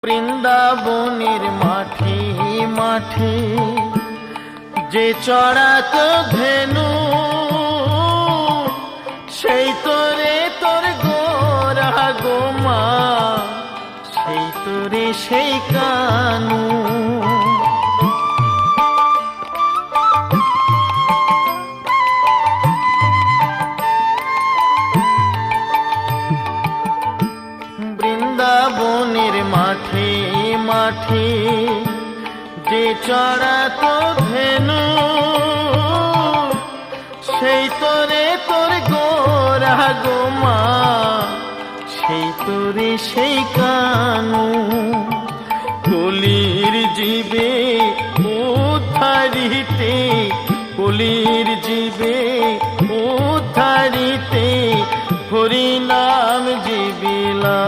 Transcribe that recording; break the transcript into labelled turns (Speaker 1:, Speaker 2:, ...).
Speaker 1: বৃন্দাবনের মাঠে মাঠে যে চড়াতো ধেনু, সেই তোরে তোর গোরা গোমা, সেই তোরে সেই কানু। বৃন্দাবনের মাঠে মাঠে যে চড়াতো ধেনু, সেই তোরে তোর গোরা গোমা, সেই তোরে সেই কানু। কলির জীবে উদ্ধারিতে, কলির জীবে উদ্ধারিতে হরি নাম জীবিলা।